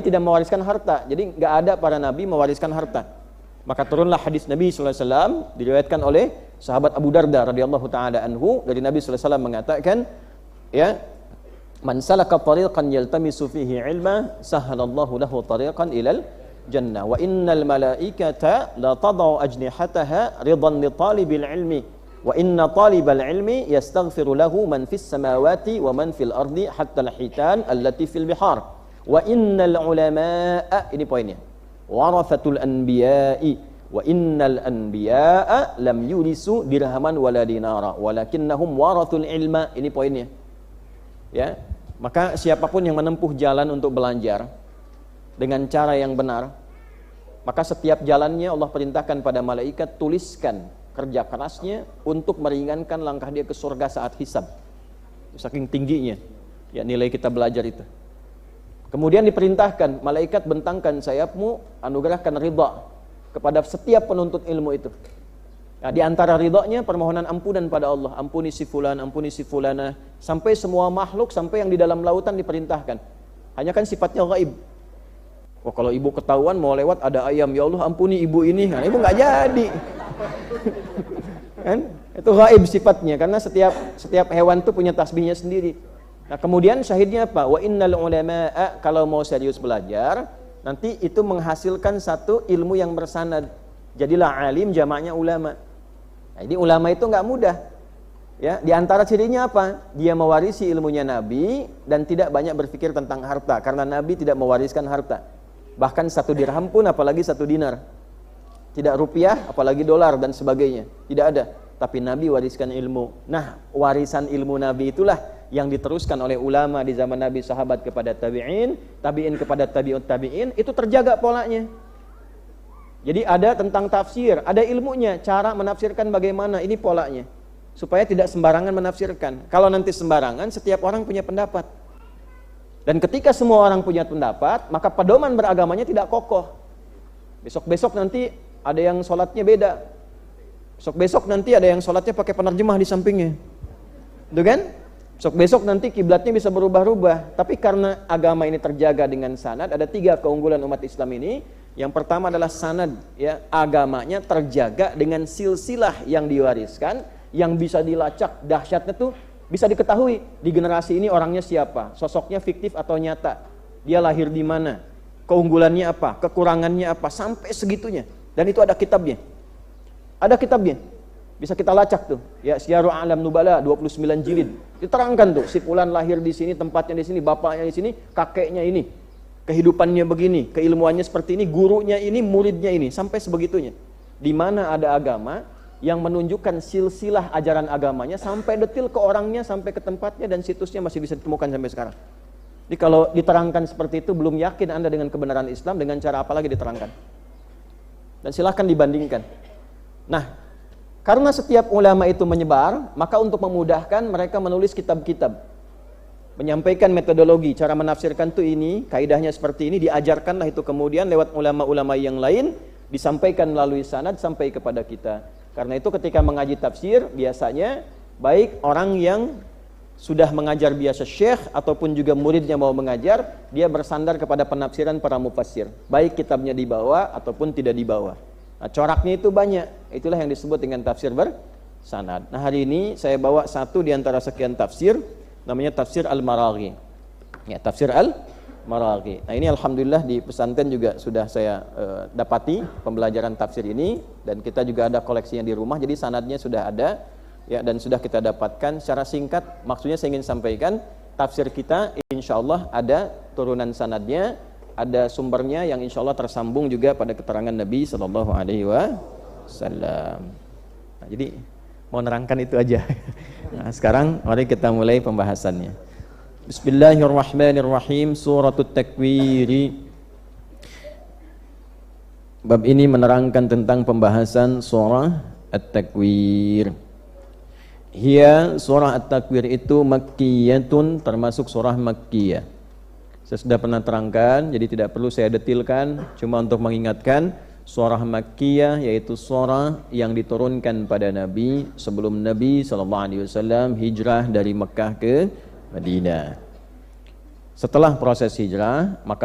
tidak mewariskan harta. Jadi nggak ada para nabi mewariskan harta. Maka turunlah hadis Nabi sallallahu alaihi wasallam diriwayatkan oleh sahabat Abu Darda radhiyallahu taala anhu dari Nabi sallallahu alaihi wasallam mengatakan, ya, man salaka tariqan yaltamisu fihi ilma sahhalallahu lahu tariqan ilal jannah wa innal malaikata la tadau ajnihataha ridan li talibil ilmi wa inna talibal ilmi yastaghfiru lahu man fis samawati wa man fil ardi hatta al-hitan allati fil bihar wa innal ulamaa, ini poinnya, warathatul anbiya'i wa innal anbiya'a lam yurisu dirhaman wala dinara walakinnahum warathul ilma, ini poinnya. Ya, maka siapapun yang menempuh jalan untuk belajar dengan cara yang benar, maka setiap jalannya Allah perintahkan pada malaikat tuliskan kerja kerasnya untuk meringankan langkah dia ke surga saat hisab. Saking tingginya ya nilai kita belajar itu. Kemudian diperintahkan malaikat bentangkan sayapmu, anugerahkan ridha kepada setiap penuntut ilmu itu. Nah, di antara ridhanya permohonan ampunan pada Allah, ampuni si fulan, ampuni si fulana, sampai semua makhluk, sampai yang di dalam lautan diperintahkan. Hanya kan sifatnya gaib. Wah, kalau ibu ketahuan mau lewat ada ayam, ya Allah ampuni ibu ini, nah, ibu nggak jadi. Kan? Itu gaib sifatnya, karena setiap hewan itu punya tasbihnya sendiri. Nah, kemudian syahidnya apa? Wa innal ulama'a, kalau mau serius belajar, nanti itu menghasilkan satu ilmu yang bersanad. Jadilah alim, jamaknya ulama. Nah, ini ulama itu nggak mudah. Ya, di antara cirinya apa? Dia mewarisi ilmunya Nabi dan tidak banyak berpikir tentang harta, karena Nabi tidak mewariskan harta. Bahkan 1 dirham pun, apalagi 1 dinar. Tidak rupiah, apalagi dolar dan sebagainya. Tidak ada. Tapi Nabi wariskan ilmu. Nah, warisan ilmu Nabi itulah yang diteruskan oleh ulama di zaman Nabi, sahabat kepada tabi'in, tabi'in kepada tabi'ut tabi'in, itu terjaga polanya. Jadi ada tentang tafsir, ada ilmunya, cara menafsirkan bagaimana, ini polanya. Supaya tidak sembarangan menafsirkan. Kalau nanti sembarangan, setiap orang punya pendapat. Dan ketika semua orang punya pendapat, maka pedoman beragamanya tidak kokoh. Besok-besok nanti ada yang sholatnya beda. Besok-besok nanti ada yang sholatnya pakai penerjemah di sampingnya. Itu kan? Besok nanti kiblatnya bisa berubah-ubah. Tapi karena agama ini terjaga dengan sanad, ada 3 keunggulan umat Islam ini. Yang pertama adalah sanad, ya, agamanya terjaga dengan silsilah yang diwariskan, yang bisa dilacak. Dahsyatnya tuh bisa diketahui di generasi ini orangnya siapa, sosoknya fiktif atau nyata, dia lahir di mana, keunggulannya apa, kekurangannya apa, sampai segitunya. Dan itu ada kitabnya. Ada kitabnya. Bisa kita lacak tuh. Ya, Syiarul A'lam Nubala 29 jilid. Diterangkan tuh, si fulan lahir di sini, tempatnya di sini, bapaknya di sini, kakeknya ini. Kehidupannya begini, keilmuannya seperti ini, gurunya ini, muridnya ini, sampai sebegitunya. Di mana ada agama yang menunjukkan silsilah ajaran agamanya sampai detil ke orangnya, sampai ke tempatnya, dan situsnya masih bisa ditemukan sampai sekarang. Jadi kalau diterangkan seperti itu, belum yakin Anda dengan kebenaran Islam, dengan cara apa lagi diterangkan? Dan silahkan dibandingkan. Nah, karena setiap ulama itu menyebar, maka untuk memudahkan mereka menulis kitab-kitab, menyampaikan metodologi, cara menafsirkan itu ini, kaidahnya seperti ini, diajarkanlah itu kemudian lewat ulama-ulama yang lain, disampaikan melalui sanad sampai kepada kita. Karena itu ketika mengaji tafsir, biasanya baik orang yang sudah mengajar biasa syekh ataupun juga muridnya mau mengajar, dia bersandar kepada penafsiran para mufassir, baik kitabnya dibawa ataupun tidak dibawa. Nah, coraknya itu banyak, itulah yang disebut dengan tafsir bersanad. Nah, hari ini saya bawa satu di antara sekian tafsir, namanya tafsir Al-Maraghi. Ya, tafsir Al-Maraghi. Nah, ini alhamdulillah di pesantren juga sudah saya dapati pembelajaran tafsir ini, dan kita juga ada koleksinya di rumah, jadi sanadnya sudah ada, ya, dan sudah kita dapatkan secara singkat. Maksudnya saya ingin sampaikan, tafsir kita insyaallah ada turunan sanadnya, ada sumbernya yang insyaallah tersambung juga pada keterangan Nabi sallallahu alaihi wasallam. Nah, jadi mau nerangkan itu aja. Nah, sekarang mari kita mulai pembahasannya. Bismillahirrahmanirrahim. Suratut Takwir. Bab ini menerangkan tentang pembahasan surah At-Takwir. Hiya, surah At-Takwir itu makkiyatun, termasuk surah makkiyah. Saya sudah pernah terangkan, jadi tidak perlu saya detilkan, cuma untuk mengingatkan, surah makkiyah yaitu surah yang diturunkan pada Nabi sebelum Nabi SAW hijrah dari Mekah ke Madinah. Setelah proses hijrah, maka